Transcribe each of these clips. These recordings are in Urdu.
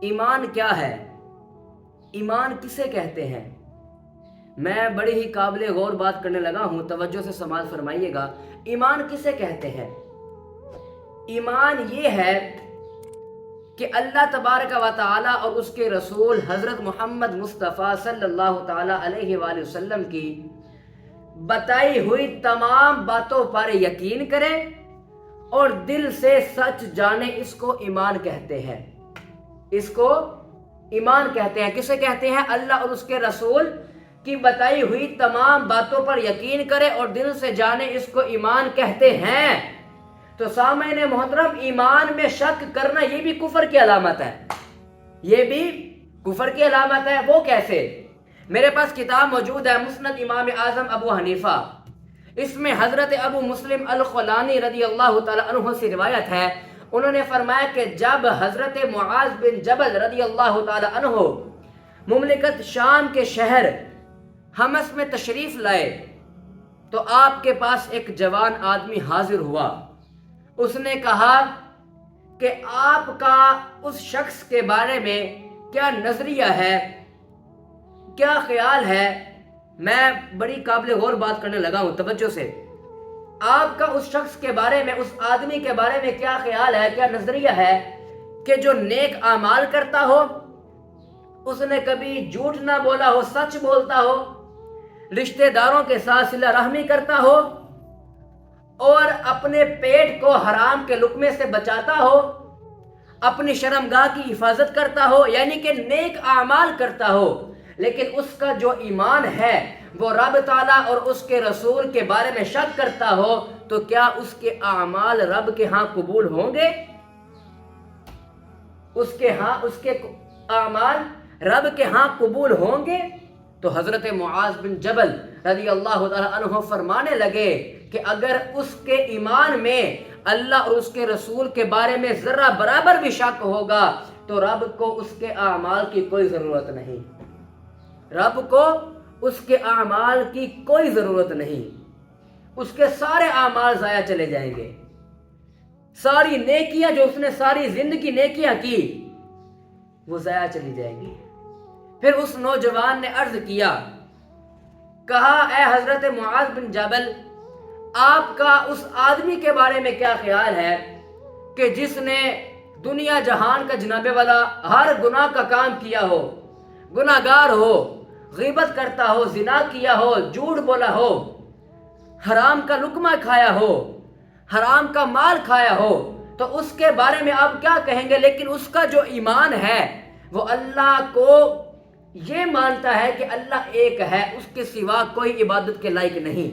ایمان کیا ہے؟ ایمان کسے کہتے ہیں؟ میں بڑی ہی قابل غور بات کرنے لگا ہوں، توجہ سے سماعت فرمائیے گا۔ ایمان کسے کہتے ہیں؟ ایمان یہ ہے کہ اللہ تبارک و تعالی اور اس کے رسول حضرت محمد مصطفیٰ صلی اللہ تعالی علیہ وآلہ وسلم کی بتائی ہوئی تمام باتوں پر یقین کرے اور دل سے سچ جانے، اس کو ایمان کہتے ہیں۔ اس کو ایمان کہتے ہیں۔ کسے کہتے ہیں؟ اللہ اور اس کے رسول کی بتائی ہوئی تمام باتوں پر یقین کرے اور دل سے جانے، اس کو ایمان کہتے ہیں۔ تو سامعین محترم، ایمان میں شک کرنا یہ بھی کفر کی علامت ہے، یہ بھی کفر کی علامت ہے۔ وہ کیسے؟ میرے پاس کتاب موجود ہے، مسند امام اعظم ابو حنیفہ، اس میں حضرت ابو مسلم الخولانی رضی اللہ تعالی عنہ سے روایت ہے، انہوں نے فرمایا کہ جب حضرت معاذ بن جبل رضی اللہ تعالی عنہ مملکت شام کے شہر حمص میں تشریف لائے تو آپ کے پاس ایک جوان آدمی حاضر ہوا۔ اس نے کہا کہ آپ کا اس شخص کے بارے میں کیا نظریہ ہے، کیا خیال ہے؟ میں بڑی قابل غور بات کرنے لگا ہوں، توجہ سے۔ آپ کا اس شخص کے بارے میں، اس آدمی کے بارے میں کیا خیال ہے، کیا نظریہ ہے کہ جو نیک اعمال کرتا ہو، اس نے کبھی جھوٹ نہ بولا ہو، سچ بولتا ہو، رشتہ داروں کے ساتھ صلہ رحمی کرتا ہو اور اپنے پیٹ کو حرام کے لقمے سے بچاتا ہو، اپنی شرمگاہ کی حفاظت کرتا ہو، یعنی کہ نیک اعمال کرتا ہو، لیکن اس کا جو ایمان ہے وہ رب تعالیٰ اور اس کے رسول کے بارے میں شک کرتا ہو، تو کیا اس کے اعمال رب کے ہاں قبول ہوں گے؟ اس کے اعمال رب کے ہاں قبول ہوں گے؟ تو حضرت معاذ بن جبل رضی اللہ تعالیٰ عنہ فرمانے لگے کہ اگر اس کے ایمان میں اللہ اور اس کے رسول کے بارے میں ذرہ برابر بھی شک ہوگا تو رب کو اس کے اعمال کی کوئی ضرورت نہیں، رب کو اس کے اعمال کی کوئی ضرورت نہیں، اس کے سارے اعمال ضائع چلے جائیں گے، ساری نیکیاں جو اس نے ساری زندگی نیکیاں کی وہ ضائع چلی جائیں گی۔ پھر اس نوجوان نے عرض کیا، کہا اے حضرت معاذ بن جبل، آپ کا اس آدمی کے بارے میں کیا خیال ہے کہ جس نے دنیا جہان کا جناب والا ہر گناہ کا کام کیا ہو، گناہ گار ہو، غیبت کرتا ہو، زنا کیا ہو، جھوٹ بولا ہو، حرام کا لقمہ کھایا ہو، حرام کا مال کھایا ہو، تو اس کے بارے میں آپ کیا کہیں گے؟ لیکن اس کا جو ایمان ہے وہ اللہ کو یہ مانتا ہے کہ اللہ ایک ہے، اس کے سوا کوئی عبادت کے لائق نہیں،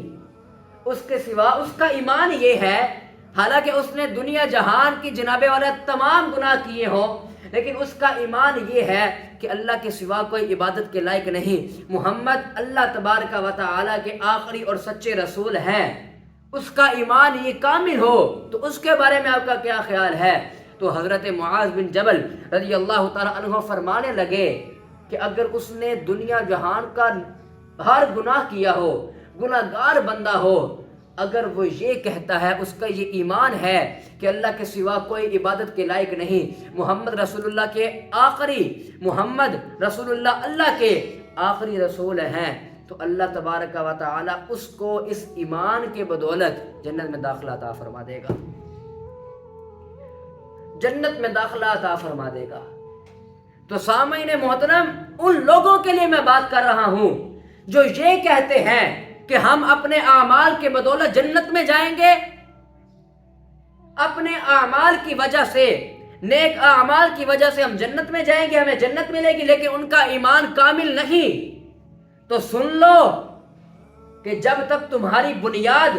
اس کے سوا، اس کا ایمان یہ ہے، حالانکہ اس نے دنیا جہان کی جناب والا تمام گناہ کیے ہوں، لیکن اس کا ایمان یہ ہے کہ اللہ کے سوا کوئی عبادت کے لائق نہیں، محمد اللہ تبارک و تعالی کے آخری اور سچے رسول ہیں، اس کا ایمان یہ کامل ہو، تو اس کے بارے میں آپ کا کیا خیال ہے؟ تو حضرت معاذ بن جبل رضی اللہ تعالیٰ عنہ فرمانے لگے کہ اگر اس نے دنیا جہان کا ہر گناہ کیا ہو، گناہ گار بندہ ہو، اگر وہ یہ کہتا ہے، اس کا یہ ایمان ہے کہ اللہ کے سوا کوئی عبادت کے لائق نہیں، محمد رسول اللہ کے آخری، محمد رسول اللہ کے آخری رسول ہیں، تو اللہ تبارک و تعالی اس کو اس ایمان کے بدولت جنت میں داخلہ عطا فرما دے گا، جنت میں داخلہ عطا فرما دے گا۔ تو سامعین محترم، ان لوگوں کے لیے میں بات کر رہا ہوں جو یہ کہتے ہیں کہ ہم اپنے اعمال کے بدولت جنت میں جائیں گے، اپنے اعمال کی وجہ سے، نیک اعمال کی وجہ سے ہم جنت میں جائیں گے، ہمیں جنت ملے گی، لیکن ان کا ایمان کامل نہیں۔ تو سن لو کہ جب تک تمہاری بنیاد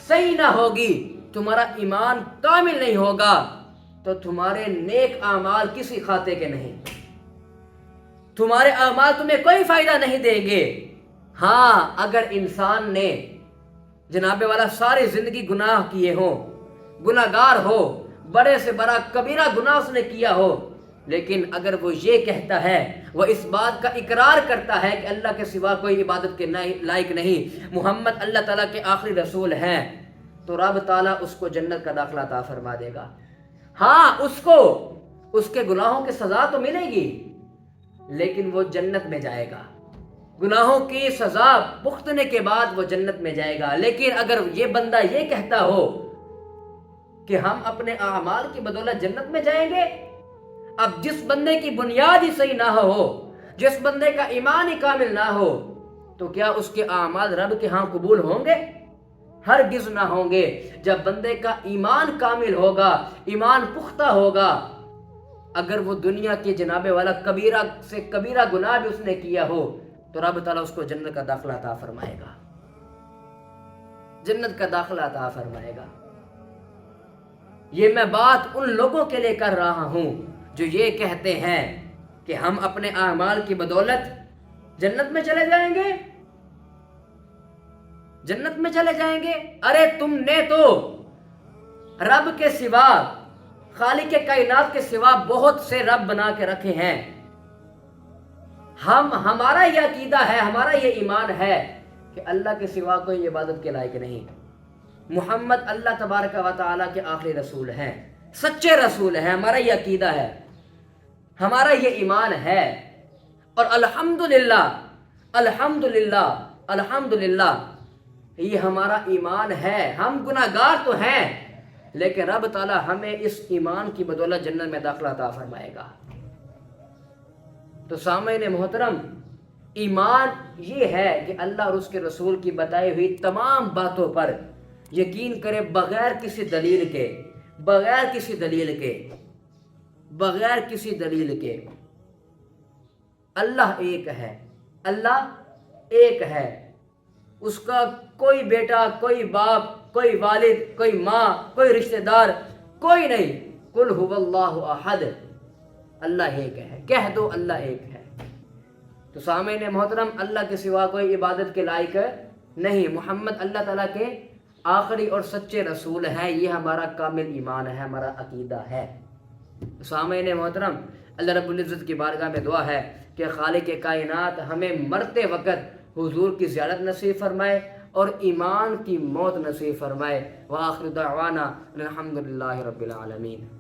صحیح نہ ہوگی، تمہارا ایمان کامل نہیں ہوگا، تو تمہارے نیک اعمال کسی کھاتے کے نہیں، تمہارے اعمال تمہیں کوئی فائدہ نہیں دیں گے۔ ہاں، اگر انسان نے جناب والا ساری زندگی گناہ کیے ہوں، گناہ گار ہو، بڑے سے بڑا کبیرہ گناہ اس نے کیا ہو، لیکن اگر وہ یہ کہتا ہے، وہ اس بات کا اقرار کرتا ہے کہ اللہ کے سوا کوئی عبادت کے لائق نہیں، محمد اللہ تعالیٰ کے آخری رسول ہیں، تو رب تعالیٰ اس کو جنت کا داخلہ عطا فرما دے گا۔ ہاں، اس کے گناہوں کی سزا تو ملے گی لیکن وہ جنت میں جائے گا، گناہوں کی سزا بھگتنے کے بعد وہ جنت میں جائے گا۔ لیکن اگر یہ بندہ یہ کہتا ہو کہ ہم اپنے اعمال کی بدولت جنت میں جائیں گے، اب جس بندے کی بنیاد ہی صحیح نہ ہو، جس بندے کا ایمان ہی کامل نہ ہو، تو کیا اس کے اعمال رب کے ہاں قبول ہوں گے؟ ہرگز نہ ہوں گے۔ جب بندے کا ایمان کامل ہوگا، ایمان پختہ ہوگا، اگر وہ دنیا کے جناب والا کبیرہ سے کبیرہ گناہ بھی اس نے کیا ہو تو رب تعالیٰ اس کو جنت کا داخلہ عطا فرمائے گا، جنت کا داخلہ عطا فرمائے گا۔ یہ میں بات ان لوگوں کے لیے کر رہا ہوں جو یہ کہتے ہیں کہ ہم اپنے اعمال کی بدولت جنت میں چلے جائیں گے، جنت میں چلے جائیں گے۔ ارے تم نے تو رب کے سوا، خالق کائنات کے سوا بہت سے رب بنا کے رکھے ہیں۔ ہمارا یہ عقیدہ ہے، ہمارا یہ ایمان ہے کہ اللہ کے سوا کوئی عبادت کے لائق نہیں۔ محمد اللہ تبارک و تعالیٰ کے آخری رسول ہیں، سچے رسول ہیں، ہمارا یہ عقیدہ ہے، ہمارا یہ ایمان ہے۔ اور الحمدللہ الحمدللہ الحمدللہ یہ ہمارا ایمان ہے۔ ہم گناہگار تو ہیں لیکن رب تعالیٰ ہمیں اس ایمان کی بدولت جنت میں داخلہ عطا فرمائے گا۔ تو سامعین محترم، ایمان یہ ہے کہ اللہ اور اس کے رسول کی بتائی ہوئی تمام باتوں پر یقین کرے، بغیر کسی دلیل کے، بغیر کسی دلیل کے، بغیر کسی دلیل کے۔ اللہ ایک ہے، اللہ ایک ہے، اس کا کوئی بیٹا، کوئی باپ، کوئی والد، کوئی ماں، کوئی رشتہ دار، کوئی نہیں۔ قل هو اللہ احد، اللہ ایک ہے، کہہ دو اللہ ایک ہے۔ تو سامعین محترم، اللہ کے سوا کوئی عبادت کے لائق نہیں۔ محمد اللہ تعالیٰ کے آخری اور سچے رسول ہیں، یہ ہمارا کامل ایمان ہے، ہمارا عقیدہ ہے۔ سامعین محترم، اللہ رب العزت کی بارگاہ میں دعا ہے کہ خالق کائنات ہمیں مرتے وقت حضور کی زیارت نصیب فرمائے اور ایمان کی موت نصیب فرمائے۔ وآخر دعوانا الحمدللہ رب العالمین۔